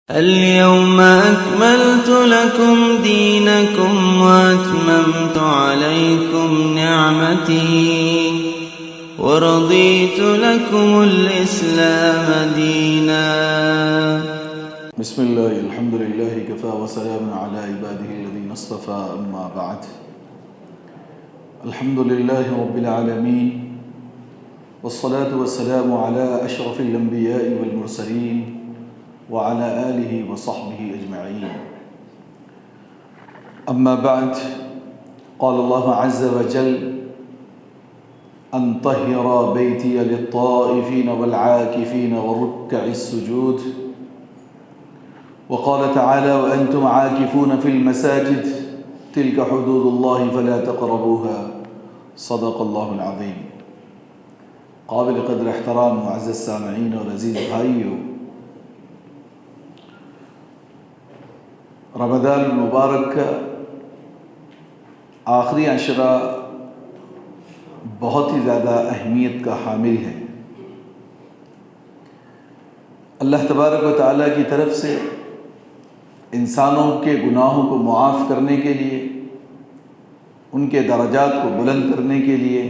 اليوم أكملت لكم دينكم وأتممت عليكم نعمتي ورضيت لكم الإسلام دينا. بسم الله الحمد لله كفى وسلام على عباده الذين اصطفى أما بعد. الحمد لله رب العالمين والصلاة والسلام على أشرف الأنبياء والمرسلين وعلى آله وصحبه أجمعين. أما بعد، قال الله عز وجل: أن طهر بيتي للطائفين والعاكفين والركع السجود. وقال تعالى: وأنتم عاكفون في المساجد تلك حدود الله فلا تقربوها. صدق الله العظيم. قابل قدر احترام معزز السامعین اور عزیز بھائیوں، رمضان المبارک کا آخری عشرہ بہت ہی زیادہ اہمیت کا حامل ہے۔ اللہ تبارک و تعالیٰ کی طرف سے انسانوں کے گناہوں کو معاف کرنے کے لیے، ان کے درجات کو بلند کرنے کے لیے،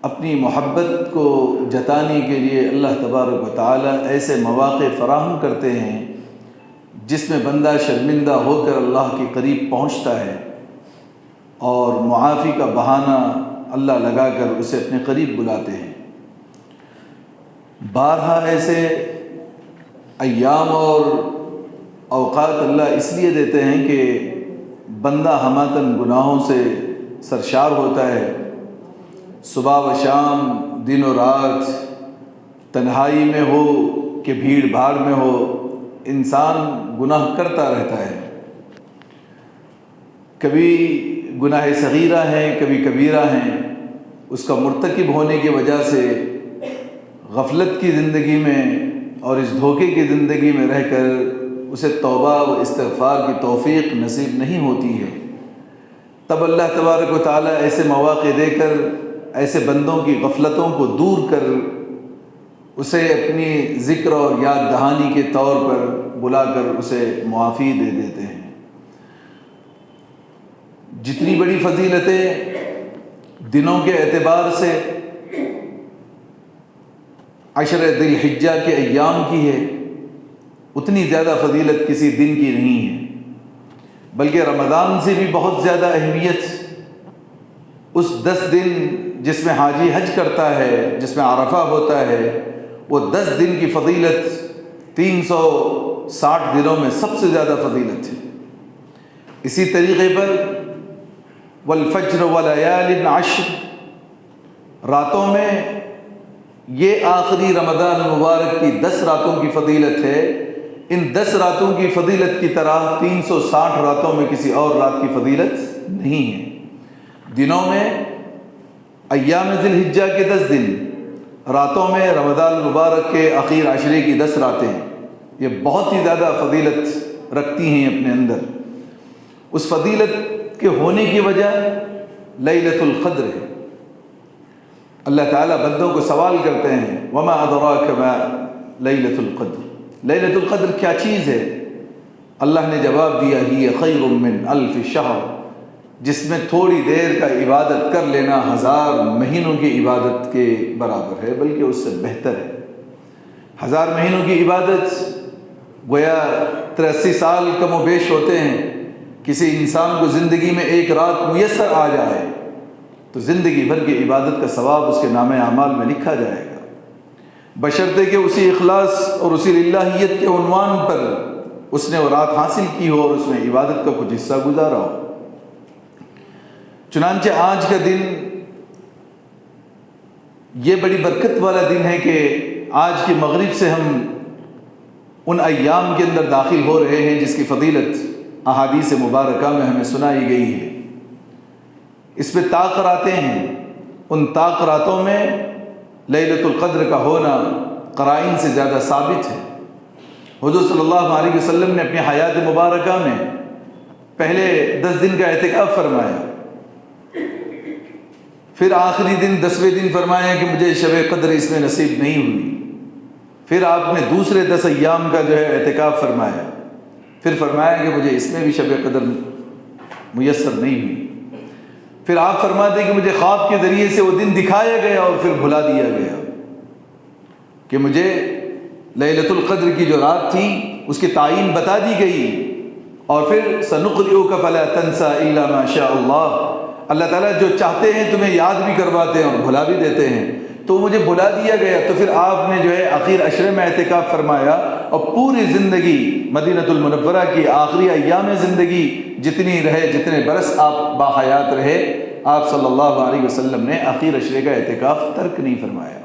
اپنی محبت کو جتانے کے لیے اللہ تبارک و تعالیٰ ایسے مواقع فراہم کرتے ہیں جس میں بندہ شرمندہ ہو کر اللہ کے قریب پہنچتا ہے اور معافی کا بہانہ اللہ لگا کر اسے اپنے قریب بلاتے ہیں۔ بارہا ایسے ایام اور اوقات اللہ اس لیے دیتے ہیں کہ بندہ ہماتن گناہوں سے سرشار ہوتا ہے، صبح و شام، دن و رات، تنہائی میں ہو کہ بھیڑ بھاڑ میں ہو، انسان گناہ کرتا رہتا ہے۔ کبھی گناہ صغیرہ ہیں، کبھی کبیرہ ہیں۔ اس کا مرتکب ہونے کی وجہ سے غفلت کی زندگی میں اور اس دھوکے کی زندگی میں رہ کر اسے توبہ و استغفار کی توفیق نصیب نہیں ہوتی ہے۔ تب اللہ تبارک و تعالیٰ ایسے مواقع دے کر ایسے بندوں کی غفلتوں کو دور کر اسے اپنی ذکر اور یاد دہانی کے طور پر بلا کر اسے معافی دے دیتے ہیں۔ جتنی بڑی فضیلتیں دنوں کے اعتبار سے عشر ذی الحجہ کے ایام کی ہے، اتنی زیادہ فضیلت کسی دن کی نہیں ہے، بلکہ رمضان سے بھی بہت زیادہ اہمیت اس 10 دن جس میں حاجی حج کرتا ہے، جس میں عرفہ ہوتا ہے، وہ 10 دن کی فضیلت 360 دنوں میں سب سے زیادہ فضیلت ہے۔ اسی طریقے پر والفجر ولیال عشر، راتوں میں یہ آخری رمضان المبارک کی 10 راتوں کی فضیلت ہے۔ ان 10 راتوں کی فضیلت کی طرح 360 راتوں میں کسی اور رات کی فضیلت نہیں ہے۔ دنوں میں ایام ذی الحجہ کے 10 دن، راتوں میں رمضان المبارک کے اخیر عشرے کی 10 راتیں، یہ بہت ہی زیادہ فضیلت رکھتی ہیں اپنے اندر۔ اس فضیلت کے ہونے کی وجہ لیلۃ القدر ہے۔ اللہ تعالیٰ بندوں کو سوال کرتے ہیں: وما ادراک ما لیلۃ القدر، لیلۃ القدر کیا چیز ہے؟ اللہ نے جواب دیا: ہی خیر من الف شہر، جس میں تھوڑی دیر کا عبادت کر لینا 1000 مہینوں کی عبادت کے برابر ہے، بلکہ اس سے بہتر ہے۔ 1000 مہینوں کی عبادت گویا 83 سال کم و بیش ہوتے ہیں۔ کسی انسان کو زندگی میں ایک رات میسر آ جائے تو زندگی بھر کی عبادت کا ثواب اس کے نام اعمال میں لکھا جائے گا، بشرطے کہ اسی اخلاص اور اسی للہیت کے عنوان پر اس نے وہ رات حاصل کی ہو اور اس میں عبادت کا کچھ حصہ گزارا ہو۔ چنانچہ آج کا دن یہ بڑی برکت والا دن ہے کہ آج کی مغرب سے ہم ان ایام کے اندر داخل ہو رہے ہیں جس کی فضیلت احادیث مبارکہ میں ہمیں سنائی گئی ہے۔ اس میں طاق راتیں ہیں، ان طاق راتوں میں لیلۃ القدر کا ہونا قرائن سے زیادہ ثابت ہے۔ حضور صلی اللہ علیہ وسلم نے اپنی حیات مبارکہ میں پہلے 10 دن کا اعتکاف فرمایا، پھر آخری دن 10ویں دن فرمایا کہ مجھے شب قدر اس میں نصیب نہیں ہوئی، پھر آپ نے دوسرے 10 ایام کا جو ہے اعتکاف فرمایا، پھر فرمایا کہ مجھے اس میں بھی شب قدر میسر نہیں ہوئی، پھر آپ فرماتے کہ مجھے خواب کے ذریعے سے وہ دن دکھایا گیا اور پھر بھلا دیا گیا کہ مجھے لیلۃ القدر کی جو رات تھی اس کی تعین بتا دی گئی، اور پھر سنقرئک فلا تنسى الا ما شاء اللہ تعالیٰ جو چاہتے ہیں تمہیں یاد بھی کرواتے ہیں اور بھلا بھی دیتے ہیں، تو مجھے بھلا دیا گیا۔ تو پھر آپ نے جو ہے آخر عشرے میں اعتکاف فرمایا، اور پوری زندگی مدینۃ المنورہ کی آخری ایام زندگی جتنی رہے، جتنے برس آپ باحیات رہے، آپ صلی اللہ علیہ وسلم نے آخر عشرے کا اعتکاف ترک نہیں فرمایا،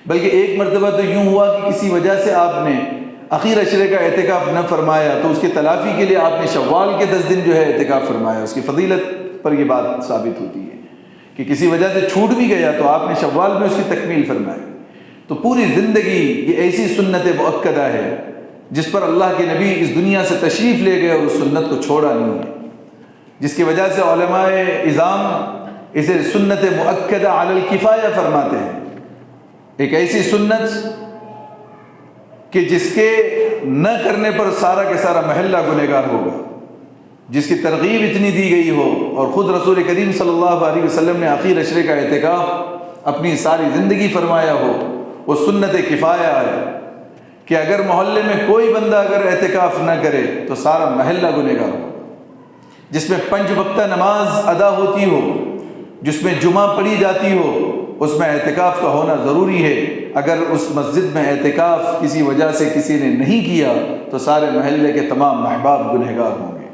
بلکہ ایک مرتبہ تو یوں ہوا کہ کسی وجہ سے آپ نے آخر عشرے کا اعتکاف نہ فرمایا، تو اس کی تلافی کے لیے آپ نے شوال کے 10 دن جو ہے اعتکاف فرمایا۔ اس کی فضیلت پر یہ بات ثابت ہوتی ہے کہ کسی وجہ سے چھوٹ بھی گیا تو آپ نے شوال میں اس کی تکمیل فرمائی۔ تو پوری زندگی یہ ایسی سنت مؤکدہ ہے جس پر اللہ کے نبی اس دنیا سے تشریف لے گئے اور اس سنت کو چھوڑا نہیں ہے، جس کی وجہ سے علماء اعظام اسے سنت مؤکدہ علی الکفایہ فرماتے ہیں، ایک ایسی سنت کہ جس کے نہ کرنے پر سارا کے سارا محلہ گنہگار ہوگا، جس کی ترغیب اتنی دی گئی ہو، اور خود رسول کریم صلی اللہ علیہ وسلم نے آخر عشرے کا اعتکاف اپنی ساری زندگی فرمایا ہو، وہ سنت کفایہ ہے کہ اگر محلے میں کوئی بندہ اگر اعتکاف نہ کرے تو سارا محلہ گنہگار ہو، جس میں 5 وقتہ نماز ادا ہوتی ہو، جس میں جمعہ پڑھی جاتی ہو، اس میں اعتکاف کا ہونا ضروری ہے۔ اگر اس مسجد میں اعتکاف کسی وجہ سے کسی نے نہیں کیا تو سارے محلے کے تمام احباب گنہگار ہوں گے۔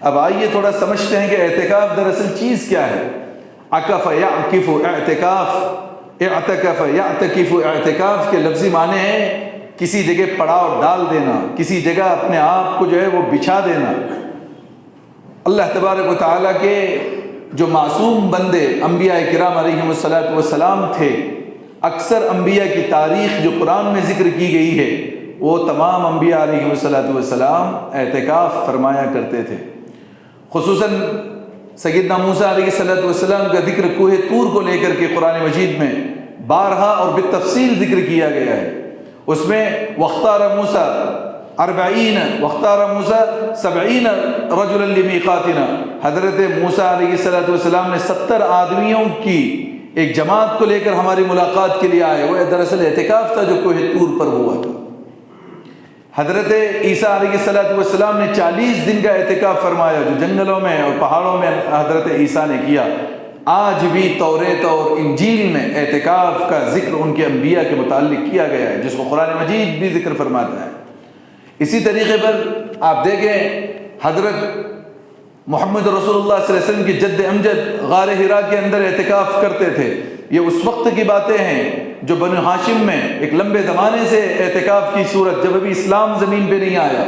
اب آئیے تھوڑا سمجھتے ہیں کہ اعتکاف دراصل چیز کیا ہے۔ عکف یعکف اعتکاف، اعتکف یعتکف اعتکاف کے لفظی معنی ہیں کسی جگہ پڑاؤ ڈال دینا، کسی جگہ اپنے آپ کو جو ہے وہ بچھا دینا۔ اللہ تبارک و تعالیٰ کے جو معصوم بندے انبیاء کرام علیہم السلام تھے، اکثر انبیاء کی تاریخ جو قرآن میں ذکر کی گئی ہے وہ تمام انبیاء علیہم السلام اعتکاف فرمایا کرتے تھے۔ خصوصاً سیدنا موسیٰ علیہ السلام کا ذکر کوہ طور کو لے کر کے قرآن مجید میں بارہا اور بالتفصیل ذکر کیا گیا ہے۔ اس میں واختار موسیٰ 40 واختار موسیٰ 70 رجلا لمیقاتنا، حضرت موسیٰ علیہ السلام نے 70 آدمیوں کی ایک جماعت کو لے کر ہماری ملاقات کے لیے آئے۔ وہ دراصل اعتکاف تھا جو کوہ طور پر ہوا تھا۔ حضرت عیسیٰ علیہ السلام نے 40 دن کا اعتکاف فرمایا جو جنگلوں میں اور پہاڑوں میں حضرت عیسیٰ نے کیا۔ آج بھی توریت اور انجیل میں اعتکاف کا ذکر ان کے انبیاء کے متعلق کیا گیا ہے، جس کو قرآن مجید بھی ذکر فرماتا ہے۔ اسی طریقے پر آپ دیکھیں حضرت محمد رسول اللہ صلی اللہ علیہ وسلم کی جد امجد غار حرا کے اندر اعتکاف کرتے تھے۔ یہ اس وقت کی باتیں ہیں جو بنو ہاشم میں ایک لمبے زمانے سے اعتکاف کی صورت، جب ابھی اسلام زمین پہ نہیں آیا،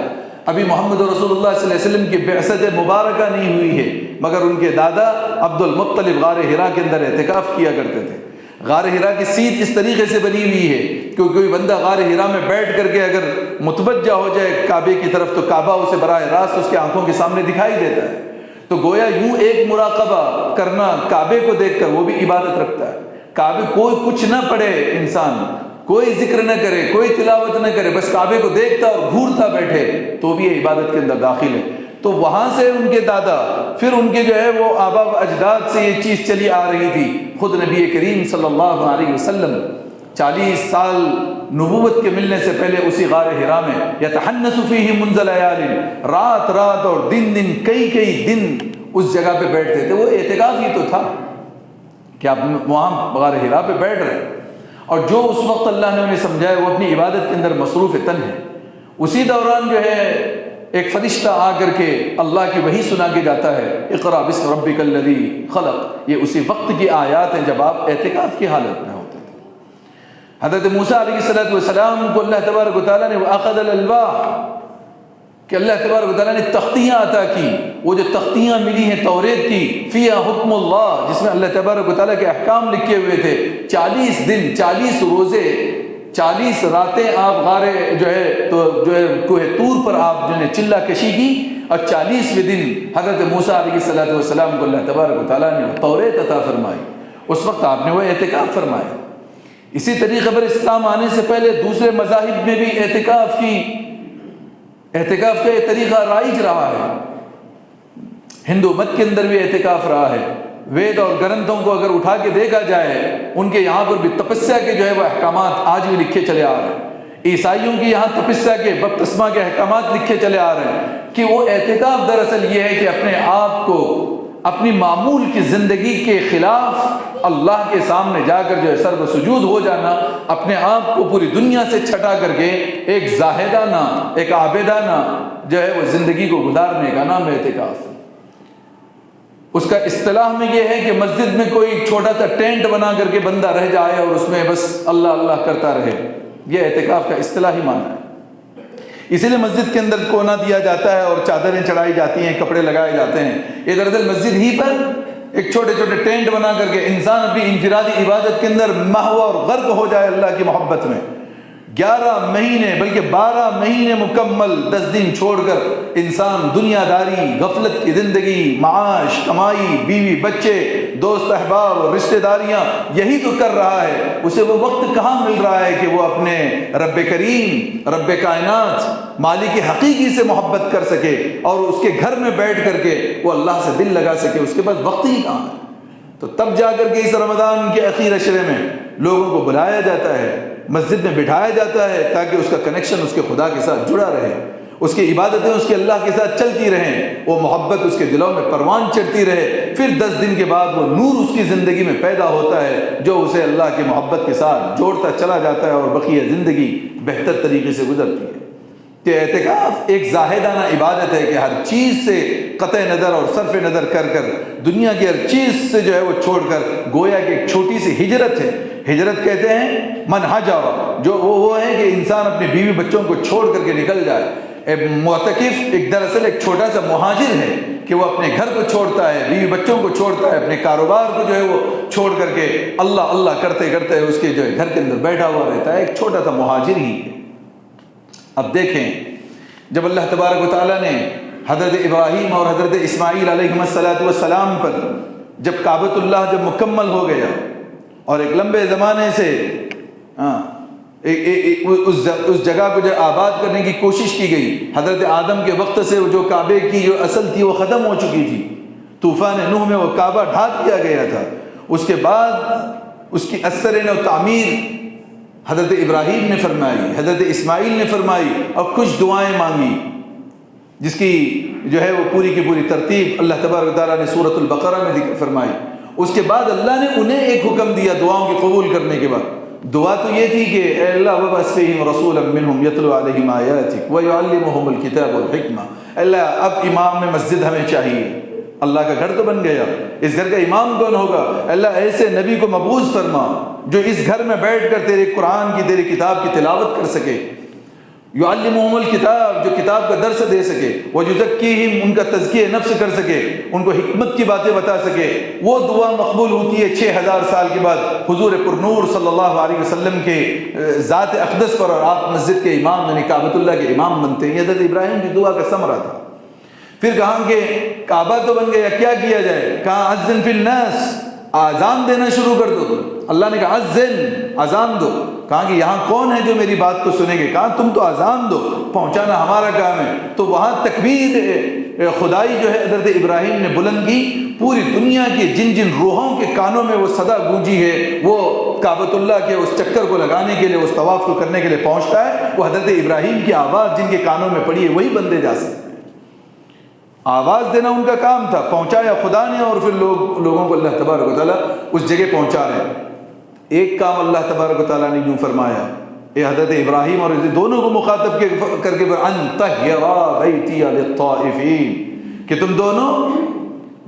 ابھی محمد رسول اللہ صلی اللہ علیہ وسلم کی بعثت مبارکہ نہیں ہوئی ہے، مگر ان کے دادا عبد المطلب غار حرا کے اندر اعتکاف کیا کرتے تھے۔ غار حرا کی سیٹ اس طریقے سے بنی ہوئی ہے کہ کوئی بندہ غار حرا میں بیٹھ کر کے اگر متوجہ ہو جائے کعبے کی طرف تو کعبہ اسے براہ راست اس کے آنکھوں کے سامنے دکھائی دیتا ہے۔ تو گویا یوں ایک مراقبہ کرنا کعبے کو دیکھ کر، وہ بھی عبادت رکھتا ہے۔ کعبے کوئی کچھ نہ پڑھے، انسان کوئی ذکر نہ کرے، کوئی تلاوت نہ کرے، بس کعبے کو دیکھتا اور گھورتا بیٹھے تو بھی یہ عبادت کے اندر داخل ہے۔ تو وہاں سے ان کے دادا، پھر ان کے جو ہے وہ آبا و اجداد سے یہ چیز چلی آ رہی تھی۔ خود نبی کریم صلی اللہ علیہ وسلم 40 سال نبوت کے ملنے سے پہلے اسی غار حرا میں یتحنس فیہ منذ لیال، رات رات اور دن دن کئی دن اس جگہ پہ بیٹھتے تھے۔ وہ اعتکاف ہی تو تھا کہ آپ وہاں غار حرا پہ بیٹھ رہے ہیں، اور جو اس وقت اللہ نے انہیں سمجھایا وہ اپنی عبادت کے اندر مصروف تن ہے۔ اسی دوران جو ہے ایک فرشتہ آ کر کے اللہ کی وحی سنا کے جاتا ہے، اقرأ باسم ربک الذی خلق۔ یہ اسی وقت کی آیات ہیں جب آپ اعتکاف کی حالت میں ہوتے تھے۔ حضرت موسیٰ علیہ السلام کو اللہ تبارک و تعالیٰ نے وَأَخَذَ الْأَلْوَاحَ کہ اللہ تبارک و تعالیٰ نے تختیاں عطا کی۔ وہ جو تختیاں ملی ہیں توریت کی، فیہا حکم اللہ، جس میں اللہ تبارک و تعالیٰ کے احکام لکھے ہوئے تھے۔ 40 دن 40 روزے 40 راتیں آپ غارے جو ہے کوہ طور پر آپ جو ہے چلہ کشی کی، اور 40ویں دن حضرت موسیٰ علیہ السلام کو اللہ تبارک و تعالیٰ نے توریت عطا فرمائی۔ اس وقت آپ نے وہ اعتکاف فرمایا۔ اسی طریقے پر اسلام آنے سے پہلے دوسرے مذاہب میں بھی اعتکاف کا یہ طریقہ رائج رہا ہے. ہندو مت کے اندر بھی اعتکاف رہا ہے. وید اور گرنتھوں کو اگر اٹھا کے دیکھا جائے ان کے یہاں پر بھی تپسیا کے جو ہے وہ احکامات آج بھی لکھے چلے آ رہے ہیں. عیسائیوں کی یہاں تپسیا کے بپتسمہ کے احکامات لکھے چلے آ رہے ہیں کہ وہ اعتکاف دراصل یہ ہے کہ اپنے آپ کو اپنی معمول کی زندگی کے خلاف اللہ کے سامنے جا کر جو ہے سر و سجود ہو جانا، اپنے آپ کو پوری دنیا سے چھٹا کر کے ایک زاہدانہ ایک عابدانہ جو ہے وہ زندگی کو گزارنے کا نام ہے اعتکاف. اس کا اصطلاح میں یہ ہے کہ مسجد میں کوئی چھوٹا سا ٹینٹ بنا کر کے بندہ رہ جائے اور اس میں بس اللہ اللہ کرتا رہے. یہ اعتکاف کا اصطلاحی معنی ہے. اسی لیے مسجد کے اندر کونا دیا جاتا ہے اور چادریں چڑھائی جاتی ہیں، کپڑے لگائے جاتے ہیں. یہ دراصل مسجد ہی پر ایک چھوٹے چھوٹے ٹینٹ بنا کر کے انسان اپنی انفرادی عبادت کے اندر محو اور غرق ہو جائے اللہ کی محبت میں. 11 مہینے بلکہ 12 مہینے مکمل 10 دن چھوڑ کر انسان دنیا داری، غفلت کی زندگی، معاش، کمائی، بیوی بچے، دوست احباب اور رشتہ داریاں یہی تو کر رہا ہے. اسے وہ وقت کہاں مل رہا ہے کہ وہ اپنے رب کریم، رب کائنات، مالک حقیقی سے محبت کر سکے اور اس کے گھر میں بیٹھ کر کے وہ اللہ سے دل لگا سکے. اس کے پاس وقت ہی کہاں ہے. تو تب جا کر کے اس رمضان کے اخیر عشرے میں لوگوں کو بلایا جاتا ہے، مسجد میں بٹھایا جاتا ہے تاکہ اس کا کنیکشن اس کے خدا کے ساتھ جڑا رہے، اس کی عبادتیں اس کے اللہ کے ساتھ چلتی رہیں، وہ محبت اس کے دلوں میں پروان چڑھتی رہے. پھر 10 دن کے بعد وہ نور اس کی زندگی میں پیدا ہوتا ہے جو اسے اللہ کی محبت کے ساتھ جوڑتا چلا جاتا ہے اور بقیہ زندگی بہتر طریقے سے گزرتی ہے. کہ اعتکاف ایک زاہدانہ عبادت ہے کہ ہر چیز سے قطع نظر اور صرف نظر کر دنیا کی ہر چیز سے جو ہے وہ چھوڑ کر گویا کہ ایک چھوٹی سی ہجرت ہے. ہجرت کہتے ہیں من حجر، جو وہ ہے کہ انسان اپنے بیوی بچوں کو چھوڑ کر کے نکل جائے. معتکف ایک دراصل ایک چھوٹا سا مہاجر ہے کہ وہ اپنے گھر کو چھوڑتا ہے، بیوی بچوں کو چھوڑتا ہے، اپنے کاروبار کو جو ہے وہ چھوڑ کر کے اللہ اللہ کرتے کرتے اس کے جو ہے گھر کے اندر بیٹھا ہوا رہتا ہے. ایک چھوٹا سا مہاجر ہی ہے. اب دیکھیں جب اللہ تبارک و تعالیٰ نے حضرت ابراہیم اور حضرت اسماعیل علیہ السلام پر جب کعبۃ اللہ جب مکمل ہو گیا اور ایک لمبے زمانے سے اس جگہ کو جو آباد کرنے کی کوشش کی گئی، حضرت آدم کے وقت سے جو کعبے کی جو اصل تھی وہ ختم ہو چکی تھی. طوفان نوح میں وہ کعبہ ڈھا دیا گیا تھا. اس کے بعد اس کی اثر و تعمیر حضرت ابراہیم نے فرمائی، حضرت اسماعیل نے فرمائی اور کچھ دعائیں مانگی جس کی جو ہے وہ پوری کی پوری ترتیب اللہ تبارک و تعالیٰ نے سورۃ البقرہ میں ذکر فرمائی. اس کے بعد اللہ نے انہیں ایک حکم دیا دعاؤں کے قبول کرنے کے بعد. دعا تو یہ تھی کہ اے اللہ وبعث فیہم رسولا منہم یتلو علیہم آیاتک ویعلمہم الکتاب والحکمہ. اللہ اب امام مسجد ہمیں چاہیے. اللہ کا گھر تو بن گیا، اس گھر کا امام کون ہوگا؟ اللہ ایسے نبی کو مبعوث فرما جو اس گھر میں بیٹھ کر تیرے قرآن کی تیری کتاب کی تلاوت کر سکے، یعلمہم الکتاب جو کتاب کا درس دے سکے، ویزکیہم ان کا تزکیہ نفس کر سکے، ان کو حکمت کی باتیں بتا سکے. وہ دعا مقبول ہوتی ہے 6000 سال کے بعد حضور پرنور صلی اللہ علیہ وسلم کے ذات اقدس پر، اور آپ مسجد کے امام یعنی کعبۃ اللہ کے امام بنتے ہیں. یہ حضرت ابراہیم کی دعا کا ثمرہ تھا. پھر کہا کہ کعبہ تو بن گیا، کیا کیا جائے؟ کہا اذن فی الناس، آزان دینا شروع کر دو. اللہ نے کہا اذن، آزان دو. کہا کہ یہاں کون ہے جو میری بات کو سنے گے؟ کہا تم تو آزان دو، پہنچانا ہمارا کام ہے. تو وہاں تکبیر خدائی جو ہے حضرت ابراہیم نے بلند کی. پوری دنیا کے جن جن روحوں کے کانوں میں وہ صدا گونجی ہے وہ کعبۃ اللہ کے اس چکر کو لگانے کے لیے، اس طواف کو کرنے کے لیے پہنچتا ہے. وہ حضرت ابراہیم کی آواز جن کے کانوں میں پڑی ہے وہی بندے جا سکتے. آواز دینا ان کا کام تھا، پہنچایا خدا نے، اور پھر لوگوں کو اللہ تبارک و تعالیٰ اس جگہ پہنچا رہے ہیں. ایک کام اللہ تبارک و تعالیٰ نے یوں فرمایا، اے حضرت ابراہیم اور دونوں کو مخاطب کر کے ان طہرا بیتی للطائفین، کہ تم دونوں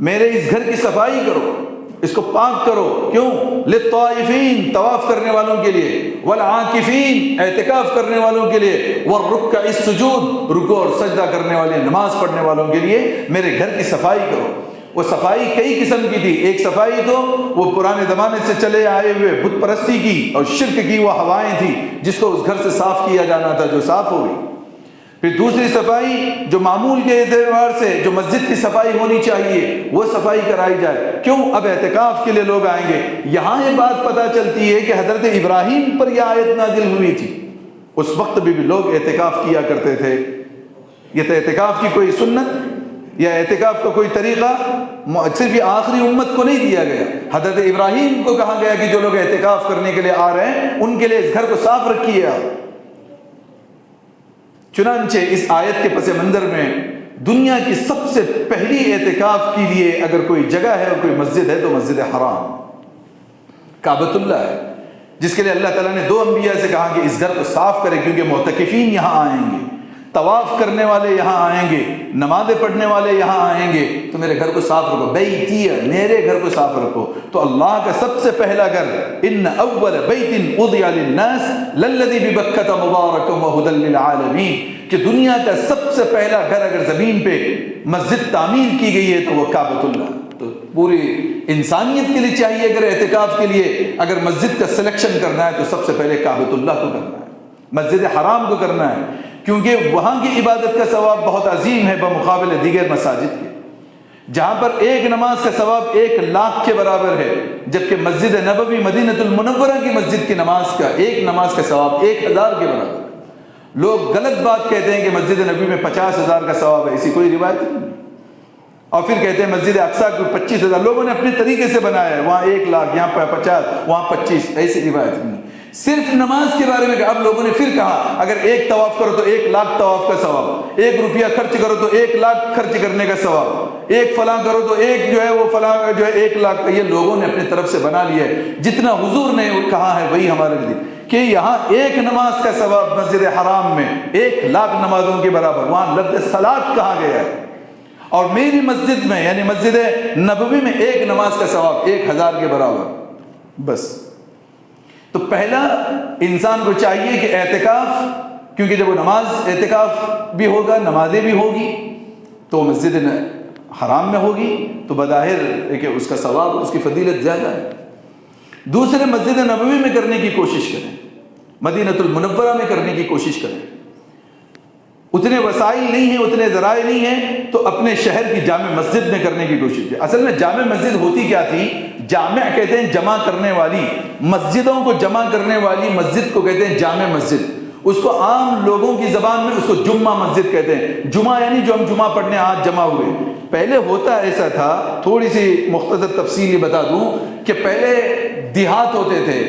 میرے اس گھر کی صفائی کرو، اس کو پاک کرو. کیوں؟ للطائفین طواف کرنے والوں کے لیے، والعاکفین اعتکاف کرنے والوں کے لیے، والرکع السجود رکوع اور سجدہ کرنے والے نماز پڑھنے والوں کے لیے میرے گھر کی صفائی کرو. وہ صفائی کئی قسم کی تھی. ایک صفائی تو وہ پرانے زمانے سے چلے آئے ہوئے بت پرستی کی اور شرک کی وہ ہوائیں تھی جس کو اس گھر سے صاف کیا جانا تھا، جو صاف ہو گئی. پھر دوسری صفائی جو معمول کے اعتبار سے جو مسجد کی صفائی ہونی چاہیے وہ صفائی کرائی جائے. کیوں؟ اب اعتکاف کے لیے لوگ آئیں گے. یہاں یہ بات پتہ چلتی ہے کہ حضرت ابراہیم پر یہ آیت نازل ہوئی تھی. اس وقت بھی لوگ اعتکاف کیا کرتے تھے. یہ تو اعتکاف کی کوئی سنت یا اعتکاف کا کوئی طریقہ صرف یہ آخری امت کو نہیں دیا گیا. حضرت ابراہیم کو کہا گیا کہ جو لوگ اعتکاف کرنے کے لیے آ رہے ہیں ان کے لیے اس گھر کو صاف رکھیے آپ. چنانچہ اس آیت کے پس منظر میں دنیا کی سب سے پہلی اعتکاف کے لیے اگر کوئی جگہ ہے اور کوئی مسجد ہے تو مسجد حرام کعبۃ اللہ ہے، جس کے لیے اللہ تعالیٰ نے 2 انبیاء سے کہا کہ اس گھر کو صاف کرے، کیونکہ معتکفین یہاں آئیں گے، طواف کرنے والے یہاں آئیں گے، نمازیں پڑھنے والے یہاں آئیں گے، تو میرے گھر کو صاف رکھو. بیتی، میرے گھر کو صاف رکھو. تو اللہ کا سب سے پہلا گھر ان اول بیت وضع للناس للذی ببکۃ مبارکا وہدی للعالمین، کہ دنیا کا سب سے پہلا گھر اگر زمین پہ مسجد تعمیر کی گئی ہے تو وہ کعبۃ اللہ. تو پوری انسانیت کے لیے چاہیے اگر اعتکاف کے لیے اگر مسجد کا سلیکشن کرنا ہے تو سب سے پہلے کعبۃ اللہ کو کرنا ہے، مسجد حرام کو کرنا ہے، کیونکہ وہاں کی عبادت کا ثواب بہت عظیم ہے بمقابلے دیگر مساجد کے، جہاں پر ایک نماز کا ثواب 1,00,000 کے برابر ہے، جبکہ مسجد نبوی مدینہ المنورہ کی مسجد کی نماز کا ایک نماز کا ثواب 1,000 کے برابر ہے. لوگ غلط بات کہتے ہیں کہ مسجد نبوی میں 50,000 کا ثواب ہے، ایسی کوئی روایت نہیں. اور پھر کہتے ہیں مسجد اقصیٰ کو 25,000، لوگوں نے اپنے طریقے سے بنایا ہے، وہاں 1,00,000 یہاں 50 وہاں 25، ایسی روایت نہیں. صرف نماز کے بارے میں اب لوگوں نے پھر کہا اگر 1 طواف کرو تو 1,00,000 طواف کا ثواب، 1 روپیہ خرچ کرو تو 1,00,000 خرچ کرنے کا ثواب، 1 فلاں کرو تو 1 جو ہے وہ فلاں جو ہے 1,00,000. یہ لوگوں نے اپنی طرف سے بنا لیا ہے. جتنا حضور نے کہا ہے وہی ہمارے لیے، کہ یہاں 1 نماز کا ثواب مسجد حرام میں 1,00,000 نمازوں کے برابر، وہاں لفظ صلاۃ کہا گیا ہے. اور میری مسجد میں یعنی مسجد نبوی میں 1 نماز کا ثواب 1,000 کے برابر. بس تو پہلا انسان کو چاہیے کہ اعتکاف، کیونکہ جب وہ نماز اعتکاف بھی ہوگا، نمازیں بھی ہوگی تو مسجد حرام میں ہوگی تو بظاہر ہے کہ اس کا ثواب، اس کی فضیلت زیادہ ہے. دوسرے مسجد نبوی میں کرنے کی کوشش کریں، مدینہ المنورہ میں کرنے کی کوشش کریں. اتنے وسائل نہیں ہیں، اتنے ذرائع نہیں ہیں تو اپنے شہر کی جامع مسجد میں کرنے کی کوشش کریں. اصل میں جامع مسجد ہوتی کیا تھی؟ جامع کہتے ہیں جمع کرنے والی، مسجدوں کو جمع کرنے والی مسجد کو کہتے ہیں جامع مسجد. اس کو عام لوگوں کی زبان میں اس کو جمعہ مسجد کہتے ہیں. جمعہ یعنی جو ہم جمعہ پڑھنے آج جمع ہوئے. پہلے ہوتا ایسا تھا، تھوڑی سی مختصر تفصیل یہ بتا دوں کہ پہلے دیہات ہوتے تھے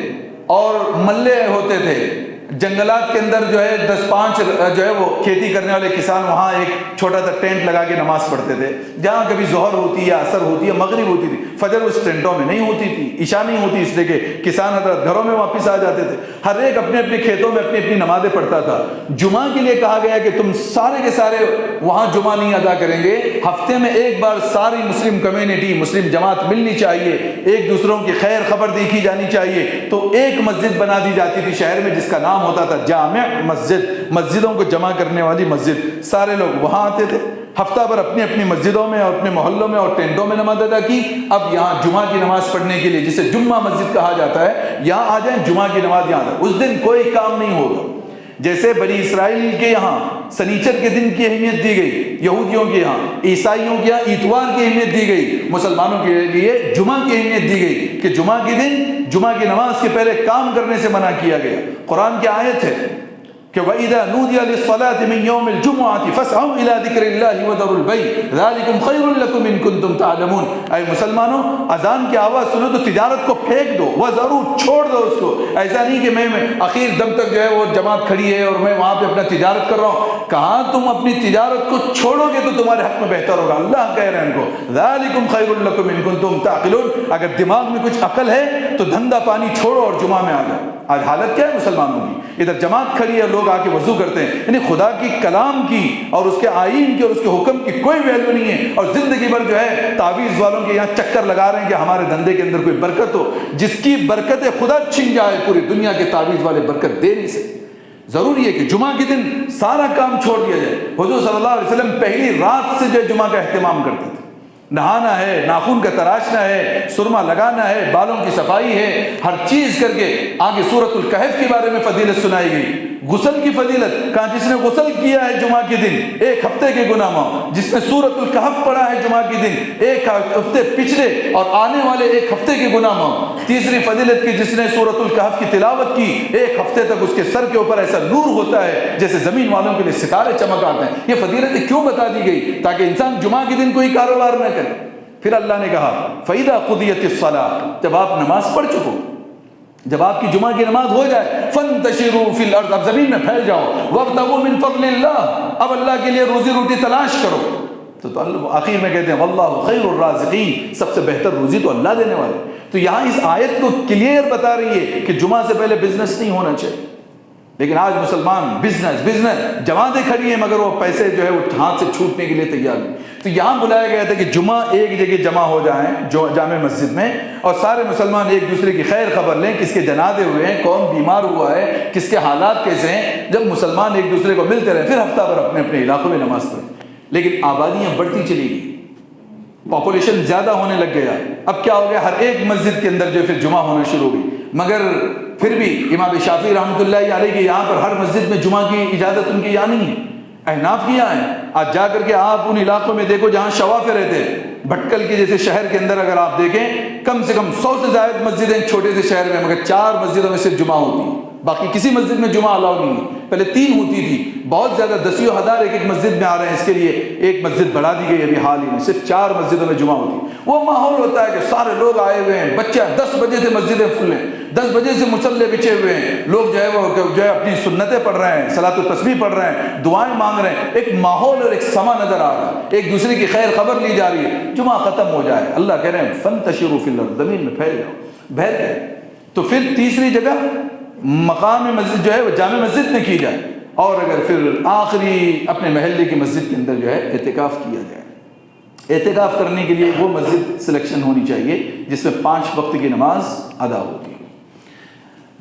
اور ملے ہوتے تھے، جنگلات کے اندر جو ہے 10-5 جو ہے وہ کھیتی کرنے والے کسان وہاں ایک چھوٹا سا ٹینٹ لگا کے نماز پڑھتے تھے. جہاں کبھی ظہر ہوتی یا عصر ہوتی یا مغرب ہوتی تھی، فجر اس ٹینٹوں میں نہیں ہوتی تھی، عشاء نہیں ہوتی، اس لیے کہ کسان حضرات گھروں میں واپس آ جاتے تھے. ہر ایک اپنے اپنے کھیتوں میں اپنی اپنی نمازیں پڑھتا تھا. جمعہ کے لیے کہا گیا کہ تم سارے کے سارے وہاں جمعہ نہیں ادا کریں گے، ہفتے میں ایک بار ساری مسلم کمیونٹی، مسلم جماعت ملنی چاہیے، ایک دوسروں کی خیر خبر دیکھی جانی چاہیے. تو ایک مسجد بنا دی جاتی تھی شہر میں جس کا نام ہوتا تھا جامع مسجد، مسجدوں کو جمع کرنے والی مسجد. سارے لوگ وہاں آتے تھے، ہفتہ بھر اپنی اپنی مسجدوں میں اور اپنے محلوں میں اور ٹینٹوں میں نماز ادا کی. اب یہاں جمعہ کی نماز پڑھنے کے لیے جسے جمعہ مسجد کہا جاتا ہے، یہاں آ جائیں، جمعہ کی نماز یہاں ہے. اس دن کوئی کام نہیں ہوگا. جیسے بنی اسرائیل کے یہاں سنیچر کے دن کی اہمیت دی گئی، یہودیوں کے یہاں، عیسائیوں کے یہاں اتوار کی اہمیت دی گئی، مسلمانوں کے لیے جمعہ کی اہمیت دی گئی کہ جمعہ کے دن جمعہ کی نماز کے پہلے کام کرنے سے منع کیا گیا. قرآن کی آیت ہے کہ وَإِذَا نُودِيَ لِلصَّلَاةِ مِنْ يَوْمِ الْجُمُعَةِ فَاسْعَوْا إِلَى ذِكْرِ اللَّهِ وَذَرُوا الْبَيْعَ ذَلِكُمْ خَيْرٌ لَكُمْ إِن كُنتُمْ تَعْلَمُونَ. اے مسلمانوں، اذان کی آواز سنو تو تجارت کو پھینک دو، وَذَرُوا چھوڑ دو اس کو. ایسا نہیں کہ میں اخیر دم تک جو ہے وہ جماعت کھڑی ہے اور میں وہاں پہ اپنا تجارت کر رہا ہوں. کہاں تم اپنی تجارت کو چھوڑو گے تو تمہارے حق میں بہتر ہوگا. اللہ کہہ رہے ہیں ان کو ذَلِكُمْ خَيْرٌ لَكُمْ إِن كُنتُمْ تَعْقِلُونَ. اگر دماغ میں کچھ عقل ہے تو دھندا پانی چھوڑو اور جمعہ میں آ جاؤ. آج حالت کیا ہے مسلمانوں کی؟ ادھر جماعت کھڑی ہے، لوگ آ کے وضو کرتے ہیں. یعنی خدا کی کلام کی اور اس کے آئین کی اور اس کے حکم کی کوئی ویلیو نہیں ہے، اور زندگی بھر جو ہے تعویذ والوں کے یہاں چکر لگا رہے ہیں کہ ہمارے دھندے کے اندر کوئی برکت ہو. جس کی برکت خدا چھن جائے، پوری دنیا کے تعویذ والے برکت دے نہیں سکتے. ضروری ہے کہ جمعہ کے دن سارا کام چھوڑ دیا جائے. حضور صلی اللہ علیہ وسلم پہلی رات سے جو ہے جمعہ کا اہتمام کرتے تھے. نہانا ہے، ناخن کا تراشنا ہے، سرما لگانا ہے، بالوں کی صفائی ہے، ہر چیز کر کے. آگے سورۃ الکہف کے بارے میں فضیلت سنائی گئی. غسل کی فضیلت کہا جس نے غسل کیا ہے جمعہ کے دن 1 ہفتے کے گناہ معاف، جس نے سورۃ الکہف پڑھا ہے جمعہ کے دن 1 ہفتے پچھلے اور آنے والے 1 ہفتے کے گناہ معاف۔ تیسری فضیلت کی جس نے سورۃ الکہف کی تلاوت کی 1 ہفتے تک اس کے سر کے اوپر ایسا نور ہوتا ہے جیسے زمین والوں کے لیے ستارے چمک آتے ہیں۔ یہ فضیلتیں کیوں بتا دی گئی؟ تاکہ انسان جمعہ کے دن کوئی کاروبار نہ کرے۔ پھر اللہ نے کہا فَإِذَا قُضِيَتِ الصَّلَاةُ، جب آپ نماز پڑھ چکو، جب آپ کی جمعہ کی نماز ہو جائے، فَانْتَشِرُوا فِي الْأَرْضِ، اب زمین میں پھیل جاؤ، وَابْتَغُوا مِنْ فَضْلِ اللَّهِ، اب اللہ کے لیے روزی روٹی تلاش کرو۔ تو اللہ آخر میں کہتے ہیں وَاللَّهُ خَيْرُ الرَّازِقِينَ، سب سے بہتر روزی تو اللہ دینے والے۔ تو یہاں اس آیت کو کلیئر بتا رہی ہے کہ جمعہ سے پہلے بزنس نہیں ہونا چاہیے، لیکن آج مسلمان بزنس جماعتیں کھڑی ہیں مگر وہ پیسے جو ہے وہ ہاتھ سے چھوٹنے کے لیے تیار نہیں۔ تو یہاں بلایا گیا تھا کہ جمعہ ایک جگہ جمع ہو جائیں جو جامع مسجد میں، اور سارے مسلمان ایک دوسرے کی خیر خبر لیں، کس کے جنازے ہوئے ہیں، کون بیمار ہوا ہے، کس کے حالات کیسے ہیں۔ جب مسلمان ایک دوسرے کو ملتے رہے پھر ہفتہ بھر اپنے اپنے علاقوں میں نماز پڑھیں۔ لیکن آبادیاں بڑھتی چلی گئی، پاپولیشن زیادہ ہونے لگ گیا، اب کیا ہو گیا، ہر ایک مسجد کے اندر جو پھر جمعہ ہونا شروع ہوئی۔ مگر پھر بھی امام شافعی رحمۃ اللہ علیہ کے یہاں پر ہر مسجد میں جمعہ کی اجازت ان کے یہاں نہیں ہے، احناف کی یہاں ہے۔ آج جا کر کے آپ ان علاقوں میں دیکھو جہاں شوافے رہتے ہیں، بھٹکل کے جیسے شہر کے اندر اگر آپ دیکھیں کم سے کم 100 سے زائد مسجدیں چھوٹے سے شہر میں، مگر 4 مسجدوں میں صرف جمعہ ہوتی ہے، باقی کسی مسجد میں جمعہ الاؤ نہیں ہے۔ پہلے 3 ہوتی تھی، بہت زیادہ دسیوں ہزار ایک مسجد میں آ رہے ہیں، اس کے لیے ایک مسجد بڑھا دی گئی ابھی حال ہی میں، صرف 4 مسجدوں میں جمعہ ہوتی ہے۔ وہ ماحول ہوتا ہے کہ سارے لوگ آئے ہوئے ہیں، بچہ 10 بجے سے مسجدیں فل ہیں، 10 بجے سے مصلے بچھے ہوئے ہیں، لوگ جو ہے اپنی سنتیں پڑھ رہے ہیں، صلاۃ التسبیح پڑھ رہے ہیں، دعائیں مانگ رہے ہیں، ایک ماحول اور ایک سما نظر آ رہا ہے، ایک دوسرے کی خیر خبر لی جا رہی ہے۔ جمعہ ختم ہو جائے، اللہ کہہ رہے ہیں فَانْتَشِرُوا فِي الْأَرْضِ، زمین میں پھیل جاؤ، بہر گئے۔ تو پھر تیسری جگہ مقام مسجد جو ہے وہ جامع مسجد میں کی جائے، اور اگر پھر آخری اپنے محلے کی مسجد کے اندر جو ہے اعتکاف کیا جائے۔ اعتکاف کرنے کے لیے وہ مسجد سلیکشن ہونی چاہیے جس میں 5 وقت کی نماز ادا ہوتی ہے۔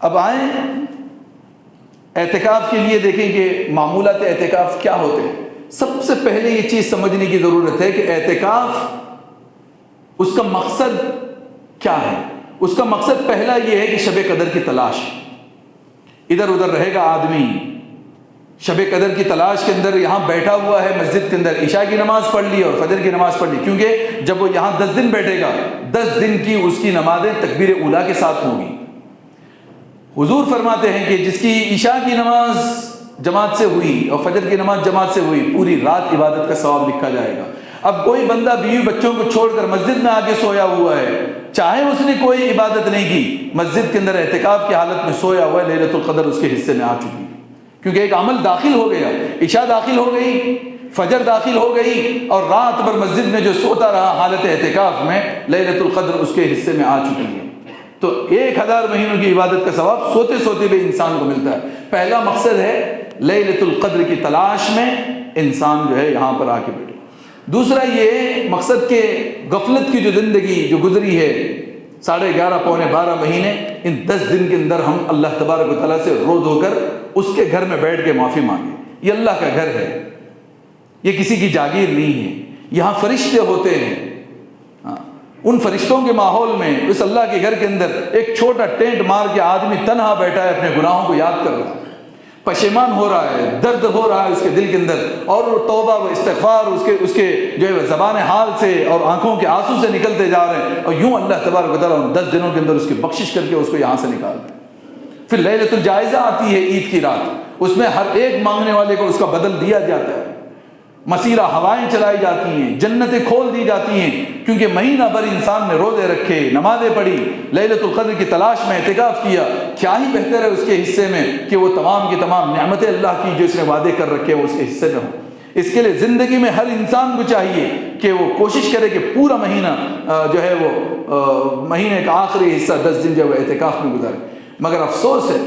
اب آئیں اعتکاف کے لیے، دیکھیں کہ معمولات اعتکاف کیا ہوتے ہیں۔ سب سے پہلے یہ چیز سمجھنے کی ضرورت ہے کہ اعتکاف اس کا مقصد کیا ہے۔ اس کا مقصد پہلا یہ ہے کہ شب قدر کی تلاش، ادھر ادھر رہے گا آدمی، شب قدر کی تلاش کے اندر یہاں بیٹھا ہوا ہے مسجد کے اندر، عشاء کی نماز پڑھ لی اور فجر کی نماز پڑھ لی، کیونکہ جب وہ یہاں 10 دن بیٹھے گا 10 دن کی اس کی نمازیں تکبیر اولیٰ کے ساتھ ہوں گی۔ حضور فرماتے ہیں کہ جس کی عشاء کی نماز جماعت سے ہوئی اور فجر کی نماز جماعت سے ہوئی، پوری رات عبادت کا ثواب لکھا جائے گا۔ اب کوئی بندہ بیوی بچوں کو چھوڑ کر مسجد میں آ کے سویا ہوا ہے، چاہے اس نے کوئی عبادت نہیں کی، مسجد کے اندر اعتکاف کی حالت میں سویا ہوا ہے، لیلۃ القدر اس کے حصے میں آ چکی ہے، کیونکہ ایک عمل داخل ہو گیا، عشاء داخل ہو گئی، فجر داخل ہو گئی، اور رات بھر مسجد میں جو سوتا رہا حالت اعتکاف میں، لیلۃ القدر اس کے حصے میں آ چکی ہے۔ تو 1000 مہینوں کی عبادت کا ثواب سوتے سوتے بھی انسان کو ملتا ہے۔ پہلا مقصد ہے لیلۃ القدر کی تلاش میں انسان جو ہے یہاں پر آ کے بیٹھے۔ دوسرا یہ مقصد کہ غفلت کی جو زندگی جو گزری ہے 11.5 پونے 12 مہینے، ان 10 دن کے اندر ہم اللہ تبارک و تعالیٰ سے رو دھو کر اس کے گھر میں بیٹھ کے معافی مانگیں۔ یہ اللہ کا گھر ہے، یہ کسی کی جاگیر نہیں ہے، یہاں فرشتے ہوتے ہیں۔ ان فرشتوں کے ماحول میں اس اللہ کے گھر کے اندر ایک چھوٹا ٹینٹ مار کے آدمی تنہا بیٹھا ہے، اپنے گناہوں کو یاد کر رہا ہے، پشیمان ہو رہا ہے، درد ہو رہا ہے اس کے دل کے اندر، اور توبہ و استغفار اس کے جو ہے زبان حال سے اور آنکھوں کے آنسو سے نکلتے جا رہے ہیں، اور یوں اللہ تبارک و تعالیٰ 10 دنوں کے اندر اس کی بخشش کر کے اس کو یہاں سے نکال دیں۔ پھر لیلۃ الجائزہ آتی ہے عید کی رات، اس میں ہر ایک مانگنے والے کو اس کا بدل دیا جاتا ہے، مسیرہ ہوائیں چلائی جاتی ہیں، جنتیں کھول دی جاتی ہیں، کیونکہ مہینہ بھر انسان نے روزے رکھے، نمازیں پڑھی، لیلۃ القدر کی تلاش میں اعتکاف کیا، کیا ہی بہتر ہے اس کے حصے میں کہ وہ تمام کی تمام نعمتیں اللہ کی جو اس نے وعدے کر رکھے وہ اس کے حصے میں ہوں۔ اس کے لیے زندگی میں ہر انسان کو چاہیے کہ وہ کوشش کرے کہ پورا مہینہ جو ہے وہ مہینے کا آخری حصہ 10 دن جو ہے اعتکاف میں گزارے۔ مگر افسوس ہے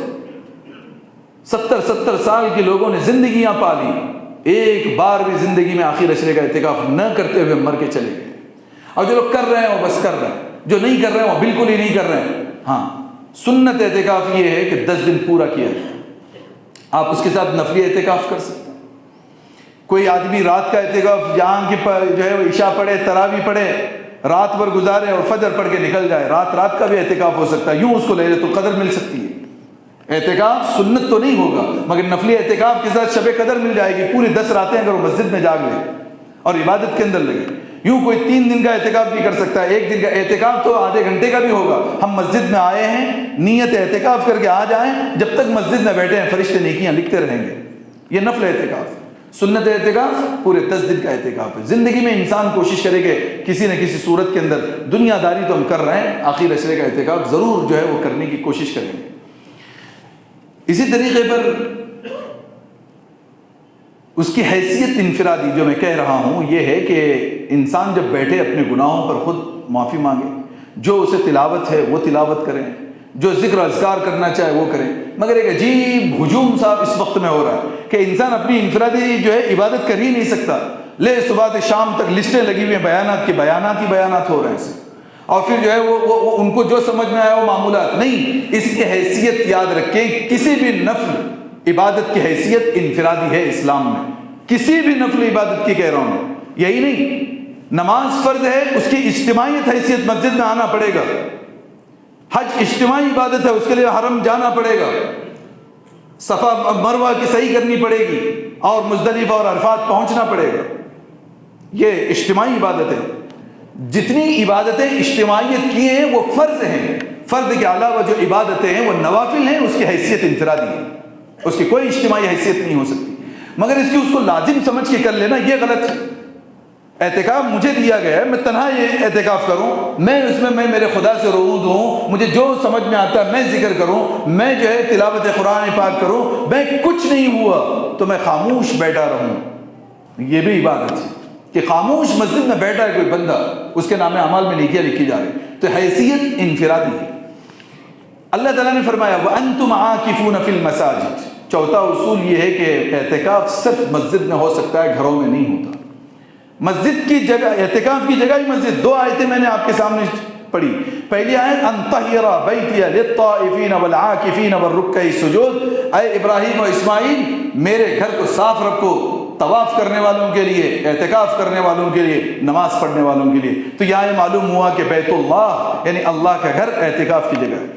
70 سال کے لوگوں نے زندگیاں پالی، ایک بار بھی زندگی میں آخر اشرے کا اعتکاف نہ کرتے ہوئے مر کے چلے گئے، اور جو لوگ کر رہے ہیں وہ بس کر رہے ہیں، جو نہیں کر رہے ہیں وہ بالکل ہی نہیں کر رہے ہیں۔ ہاں، سنت اعتکاف یہ ہے کہ 10 دن پورا کیا جائے، آپ اس کے ساتھ نفلی اعتکاف کر سکتے ہیں۔ کوئی آدمی رات کا اعتکاف جہاں کی جو ہے وہ عشاء پڑھے، تراویح پڑھے، رات بھر گزارے اور فجر پڑھ کے نکل جائے، رات کا بھی اعتکاف ہو سکتا ہے، یوں اس کو لیلۃ القدر مل سکتی ہے۔ اعتکاف سنت تو نہیں ہوگا، مگر نفلی اعتکاف کے ساتھ شب قدر مل جائے گی، پوری 10 راتیں اگر وہ مسجد میں جاگ لے اور عبادت کے اندر لگے۔ یوں کوئی 3 دن کا اعتکاف نہیں کر سکتا، 1 دن کا اعتکاف تو آدھے گھنٹے کا بھی ہوگا۔ ہم مسجد میں آئے ہیں، نیت اعتکاف کر کے آ جائیں، جب تک مسجد میں بیٹھے ہیں فرشتے نیکیاں لکھتے رہیں گے۔ یہ نفل اعتکاف۔ سنت اعتکاف پورے 10 دن کا اعتکاف ہے۔ زندگی میں انسان کوشش کرے کہ کسی نہ کسی صورت کے اندر، دنیا داری تو ہم کر رہے ہیں، آخر عشرے کا اعتکاف ضرور جو ہے وہ کرنے کی کوشش کریں گے۔ اسی طریقے پر اس کی حیثیت انفرادی جو میں کہہ رہا ہوں یہ ہے کہ انسان جب بیٹھے اپنے گناہوں پر خود معافی مانگے، جو اسے تلاوت ہے وہ تلاوت کریں، جو ذکر اذکار کرنا چاہے وہ کریں۔ مگر ایک عجیب ہجوم صاحب اس وقت میں ہو رہا ہے کہ انسان اپنی انفرادی جو ہے عبادت کر ہی نہیں سکتا، لے صبح سے شام تک لسٹیں لگی ہوئی ہیں، بیانات کی بیانات ہی بیانات ہو رہے ہیں، اور پھر جو ہے وہ ان کو جو سمجھ میں آیا وہ معمولات نہیں۔ اس کی حیثیت یاد رکھیں، کسی بھی نفل عبادت کی حیثیت انفرادی ہے اسلام میں، کسی بھی نفل عبادت کی کہہ رہا ہوں میں، یہی نہیں۔ نماز فرض ہے، اس کی اجتماعیت حیثیت مسجد میں آنا پڑے گا۔ حج اجتماعی عبادت ہے، اس کے لیے حرم جانا پڑے گا، صفا مروہ کی صحیح کرنی پڑے گی، اور مزدلفہ اور عرفات پہنچنا پڑے گا۔ یہ اجتماعی عبادت ہے۔ جتنی عبادتیں اجتماعیت کی ہیں وہ فرض ہیں، فرض کے علاوہ جو عبادتیں ہیں وہ نوافل ہیں، اس کی حیثیت انفرادی ہے، اس کی کوئی اجتماعی حیثیت نہیں ہو سکتی۔ مگر اس کو لازم سمجھ کے کر لینا یہ غلط ہے۔ اعتکاف مجھے دیا گیا ہے، میں تنہا یہ اعتکاف کروں، میں اس میں میرے خدا سے روؤں دوں، مجھے جو سمجھ میں آتا ہے میں ذکر کروں، میں جو ہے تلاوت قرآن پاک کروں، میں کچھ نہیں ہوا تو میں خاموش بیٹھا رہوں، یہ بھی عبادت ہے کہ خاموش مسجد میں بیٹھا ہے کوئی بندہ، اس کے نام اعمال میں نیکیاں لکھی جا رہی، تو حیثیت انفرادی ہے۔ اللہ تعالیٰ نے فرمایا وَأَنْتُمْ عَاكِفُونَ فِي الْمَسَاجِدِ۔ چوتھا اصول یہ ہے کہ اعتکاف صرف مسجد میں ہو سکتا ہے، گھروں میں نہیں ہوتا۔ مسجد کی جگہ، اعتکاف کی جگہ ہی مسجد۔ 2 آیتیں میں نے آپ کے سامنے پڑھی۔ پہلی آیت ان طہر بیتی للطائفین والعاکفین والرکع السجود، اے ابراہیم و اسماعیل میرے گھر کو صاف رکھو، طواف کرنے والوں کے لیے، اعتکاف کرنے والوں کے لیے، نماز پڑھنے والوں کے لیے۔ تو یہاں یہ معلوم ہوا کہ بیت اللہ یعنی اللہ کا گھر اعتکاف کی جگہ ہے۔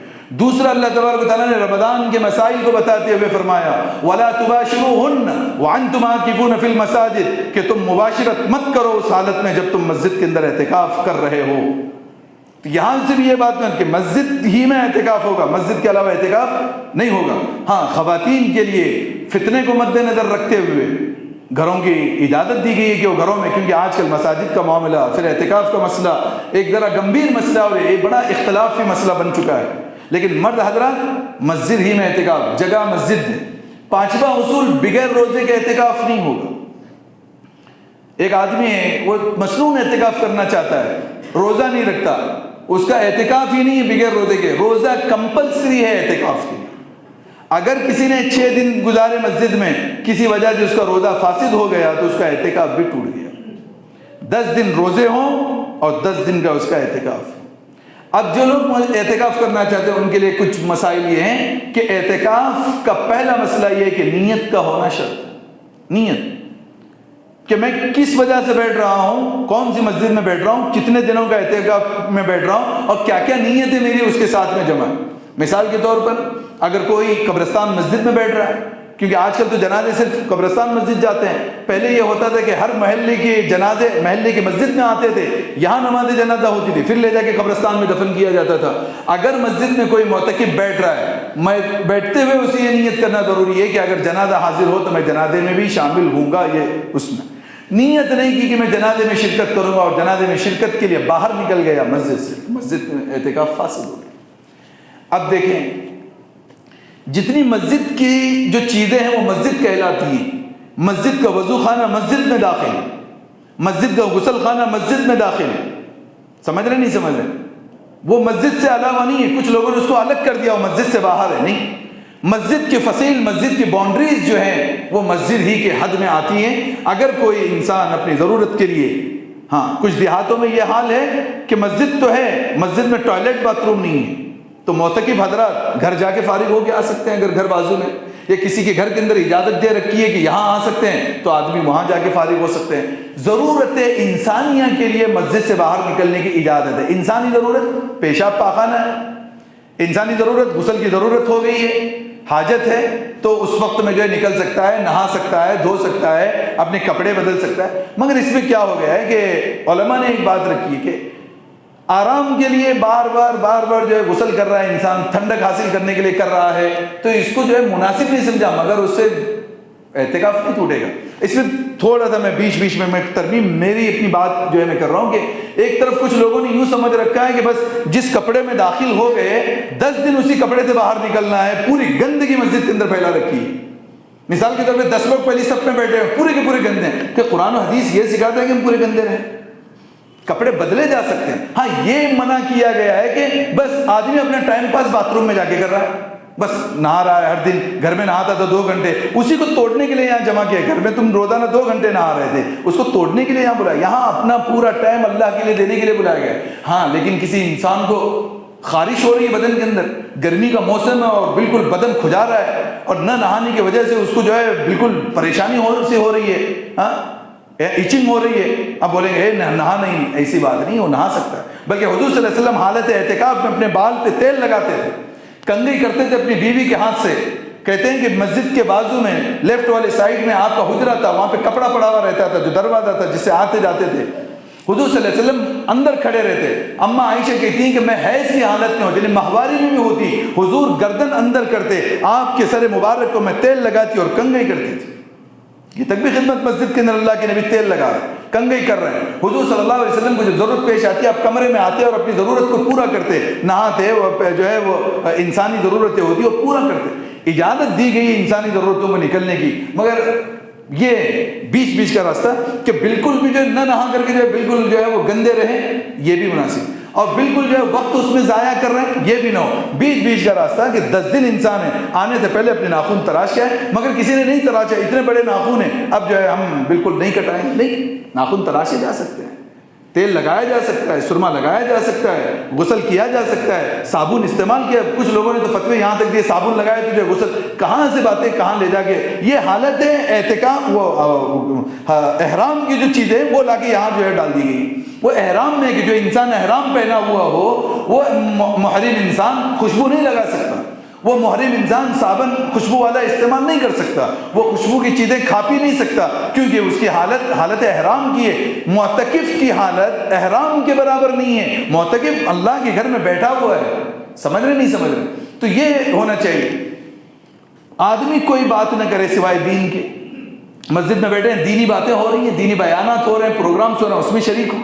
دوسرا اللہ تبارک و تعالیٰ نے رمضان کے مسائل کو بتاتے ہوئے فرمایا وَلَا تُبَاشِرُوهُنَّ وَأَنْتُمْ عَاكِفُونَ فِي الْمَسَاجِدِ، کہ تم مباشرت مت کرو اس حالت میں جب تم مسجد کے اندر اعتکاف کر رہے ہو۔ تو یہاں سے بھی یہ بات ہے کہ مسجد ہی میں اعتکاف ہوگا، مسجد کے علاوہ اعتکاف نہیں ہوگا۔ ہاں، خواتین کے لیے فتنے کو مد نظر رکھتے ہوئے گھروں کی اجازت دی گئی ہے کہ وہ گھروں میں، کیونکہ آج کل مساجد کا معاملہ، پھر اعتکاف کا مسئلہ ایک ذرا گمبھیر مسئلہ اور ایک بڑا اختلافی مسئلہ بن چکا ہے، لیکن مرد حضرات مسجد ہی میں اعتکاف، جگہ مسجد ہے۔ 5واں اصول بغیر روزے کے اعتکاف نہیں ہوگا۔ ایک آدمی ہے وہ مصنون اعتکاف کرنا چاہتا ہے، روزہ نہیں رکھتا، اس کا اعتکاف ہی نہیں ہے بغیر روزے کے، روزہ کمپلسری ہے اعتکاف کے لیے۔ اگر کسی نے 6 دن گزارے مسجد میں، کسی وجہ سے اس کا روزہ فاسد ہو گیا تو اس کا اعتکاف بھی ٹوٹ گیا۔ 10 دن روزے ہوں اور 10 دن کا اس کا اعتکاف۔ اب جو لوگ اعتکاف کرنا چاہتے ہیں ان کے لیے کچھ مسائل یہ ہیں کہ اعتکاف کا پہلا مسئلہ یہ ہے کہ نیت کا ہونا شرط ہے۔ نیت کہ میں کس وجہ سے بیٹھ رہا ہوں، کون سی مسجد میں بیٹھ رہا ہوں، کتنے دنوں کا اعتکاف میں بیٹھ رہا ہوں، اور کیا کیا نیتیں میری اس کے ساتھ میں جمع ہے۔ مثال کے طور پر اگر کوئی قبرستان مسجد میں بیٹھ رہا ہے، کیونکہ آج کل تو جنازے صرف قبرستان مسجد جاتے ہیں، پہلے یہ ہوتا تھا کہ ہر محلے کے جنازے محلے کی مسجد میں آتے تھے، یہاں نماز جنازہ ہوتی تھی، پھر لے جا کے قبرستان میں دفن کیا جاتا تھا۔ اگر مسجد میں کوئی معتکف بیٹھ رہا ہے، میں بیٹھتے ہوئے اسے یہ نیت کرنا ضروری ہے کہ اگر جنازہ حاضر ہو تو میں جنازے میں بھی شامل ہوں گا۔ یہ اس میں نیت نہیں کی کہ میں جنازے میں شرکت کروں گا اور جنازے میں شرکت کے لیے باہر نکل گیا مسجد سے، مسجد میں اعتکاف فاسد ہو گیا۔ اب دیکھیں، جتنی مسجد کی جو چیزیں ہیں وہ مسجد کہلاتی ہیں۔ مسجد کا وضو خانہ مسجد میں داخل ہے، مسجد کا غسل خانہ مسجد میں داخل ہے۔ سمجھ رہے نہیں سمجھ رہے؟ وہ مسجد سے علاوہ نہیں ہے، کچھ لوگوں نے اس کو الگ کر دیا، وہ مسجد سے باہر ہے، نہیں۔ مسجد کے فصیل، مسجد کی باؤنڈریز جو ہیں وہ مسجد ہی کے حد میں آتی ہیں۔ اگر کوئی انسان اپنی ضرورت کے لیے، ہاں کچھ دیہاتوں میں یہ حال ہے کہ مسجد تو ہے، مسجد میں ٹوائلٹ باتھ روم نہیں ہے، تو معتکف حضرات گھر جا کے فارغ ہو کے آ سکتے ہیں۔ اگر گھر بازو میں یا کسی کے گھر کے اندر اجازت دے رکھی ہے کہ یہاں آ سکتے ہیں تو آدمی وہاں جا کے فارغ ہو سکتے ہیں۔ ضرورت انسانیہ کے لیے مسجد سے باہر نکلنے کی اجازت ہے۔ انسانی ضرورت پیشاب پاخانہ ہے، انسانی ضرورت غسل کی ضرورت ہو گئی ہے، حاجت ہے تو اس وقت میں جو ہے نکل سکتا ہے، نہا سکتا ہے، دھو سکتا ہے، اپنے کپڑے بدل سکتا ہے۔ مگر اس میں کیا ہو گیا ہے کہ علماء نے ایک بات رکھی ہے کہ آرام کے لیے بار بار جو ہے غسل کر رہا ہے انسان، ٹھنڈک حاصل کرنے کے لیے کر رہا ہے، تو اس کو جو ہے مناسب نہیں سمجھا، مگر اس سے اعتکاف نہیں ٹوٹے گا۔ اس میں تھوڑا سا میں بیچ میں ترمیم میری اپنی بات جو ہے میں کر رہا ہوں کہ ایک طرف کچھ لوگوں نے یوں سمجھ رکھا ہے کہ بس جس کپڑے میں داخل ہو گئے 10 دن اسی کپڑے سے باہر نکلنا ہے، پوری گندگی مسجد کے اندر پھیلا رکھی ہے۔ مثال کے طور پہ 10 لوگ پہلی صف میں بیٹھے ہیں، پورے کے پورے گندے ہیں، کہ قرآن و حدیث یہ سکھاتا ہے کہ ہم پورے گندے رہیں؟ کپڑے بدلے جا سکتے ہیں، ہاں یہ منع کیا گیا ہے کہ بس آدمی اپنا ٹائم پاس باتھ روم میں جا کے کر رہا ہے، بس نہا رہا ہے ہر دن، گھر میں نہاتا تھا 2 گھنٹے، اسی کو توڑنے کے لیے یہاں جمع کیا۔ گھر میں تم روزانہ 2 گھنٹے نہا رہے تھے، اس کو توڑنے کے لیے یہاں بلایا، یہاں اپنا پورا ٹائم اللہ کے لیے دینے کے لیے بلایا گیا۔ ہاں لیکن کسی انسان کو خارش ہو رہی ہے بدن کے اندر، گرمی کا موسم ہے اور بالکل بدن کھجا رہا ہے، اور نہ نہانے کی وجہ سے اس کو جو ہے بالکل پریشانی ہو رہی ہے، ہاں ایچنگ ہو رہی ہے، اب بولیں گے نہا نہیں، ایسی بات نہیں، وہ نہا سکتا ہے۔ بلکہ حضور صلی اللہ علیہ وسلم حالت اعتکاف میں اپنے بال پہ تیل لگاتے تھے، کنگھی کرتے تھے اپنی بیوی کے ہاتھ سے۔ کہتے ہیں کہ مسجد کے بازو میں لیفٹ والے سائڈ میں آپ کا حجرہ تھا، وہاں پہ کپڑا پڑا ہوا رہتا تھا جو دروازہ تھا جس سے آتے جاتے تھے، حضور صلی اللہ علیہ وسلم اندر کھڑے رہتے۔ اما عائشہ کہتی ہیں کہ میں حیض کی حالت میں ہوں، یعنی ماہواری میں بھی ہوتی، حضور گردن اندر کرتے، آپ کے سر مبارک کو میں تیل لگاتی اور کنگھی کرتی تھی۔ یہ تک بھی خدمت مسجد کے اندر اللہ کے نبی تیل لگا رہے ہیں، کنگھی کر رہے ہیں۔ حضور صلی اللہ علیہ وسلم کو جب ضرورت پیش آتی ہے آپ کمرے میں آتے اور اپنی ضرورت کو پورا کرتے، نہاتے، جو ہے وہ انسانی ضرورتیں ہوتی وہ پورا کرتے۔ اجازت دی گئی انسانی ضرورتوں میں نکلنے کی، مگر یہ بیچ کا راستہ کہ بالکل بھی جو ہے نہ نہا کر کے جو ہے بالکل جو ہے وہ گندے رہیں، یہ بھی مناسب، اور بالکل جو ہے وقت اس میں ضائع کر رہے ہیں یہ بھی نہ ہو۔ بیچ کا راستہ کہ 10 دن انسان ہے، آنے سے پہلے اپنے ناخن تراش کے آئے، مگر کسی نے نہیں تراشا، اتنے بڑے ناخن ہیں اب جو ہے ہم بالکل نہیں کٹائیں گے، نہیں، ناخن تراشے جا سکتے ہیں، تیل لگایا جا سکتا ہے، سرما لگایا جا سکتا ہے، غسل کیا جا سکتا ہے، صابن استعمال کیا۔ کچھ لوگوں نے تو فتوے یہاں تک دیے صابن لگایا تو جو غسل، کہاں سے باتیں کہاں لے جا کے۔ یہ حالت ہے اعتکاف، وہ احرام کی جو چیزیں وہ لا کے یہاں جو ہے ڈال دی گئی۔ وہ احرام میں کہ جو انسان احرام پہنا ہوا ہو وہ محرم انسان خوشبو نہیں لگا سکتا، وہ محرم انسان صابن خوشبو والا استعمال نہیں کر سکتا، وہ خوشبو کی چیزیں کھا پی نہیں سکتا، کیونکہ اس کی حالت احرام کی ہے۔ معتکف کی حالت احرام کے برابر نہیں ہے، معتکف اللہ کے گھر میں بیٹھا ہوا ہے، سمجھ رہے نہیں سمجھ رہے؟ تو یہ ہونا چاہیے، آدمی کوئی بات نہ کرے سوائے دین کے۔ مسجد میں بیٹھے ہیں، دینی باتیں ہو رہی ہیں، دینی بیانات ہو رہے ہیں، پروگرامس ہو رہے ہیں، اس میں شریک ہو۔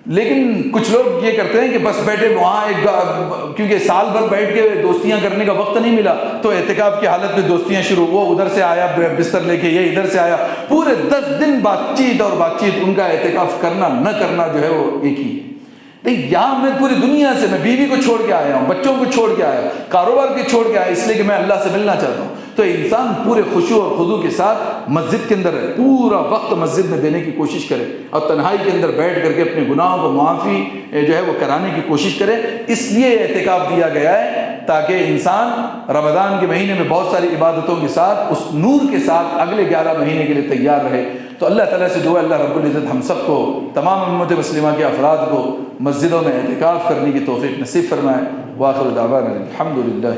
لیکن کچھ لوگ یہ کرتے ہیں کہ بس بیٹھے وہاں کیونکہ سال بھر بیٹھ کے دوستیاں کرنے کا وقت نہیں ملا تو اعتکاف کی حالت میں دوستیاں شروع، وہ ادھر سے آیا بستر لے کے، یہ ادھر سے آیا، پورے 10 دن بات چیت، ان کا اعتکاف کرنا نہ کرنا جو ہے وہ ایک ہی ہے۔ نہیں، یہاں میں پوری دنیا سے، میں بیوی کو چھوڑ کے آیا ہوں، بچوں کو چھوڑ کے آیا، کاروبار کو چھوڑ کے آیا، اس لیے کہ میں اللہ سے ملنا چاہتا ہوں۔ تو انسان پورے خشوع اور خضوع کے ساتھ مسجد کے اندر ہے، پورا وقت مسجد میں دینے کی کوشش کرے، اور تنہائی کے اندر بیٹھ کر کے اپنے گناہوں کو معافی جو ہے وہ کرانے کی کوشش کرے۔ اس لیے اعتکاف دیا گیا ہے تاکہ انسان رمضان کے مہینے میں بہت ساری عبادتوں کے ساتھ، اس نور کے ساتھ اگلے 11 مہینے کے لیے تیار رہے۔ تو اللہ تعالیٰ سے دعا اللہ رب العزت ہم سب کو، تمام امت مسلمہ کے افراد کو مسجدوں میں اعتکاف کرنے کی توفیق نصیب فرمائے۔ وآخر دعوانا الحمد للہ۔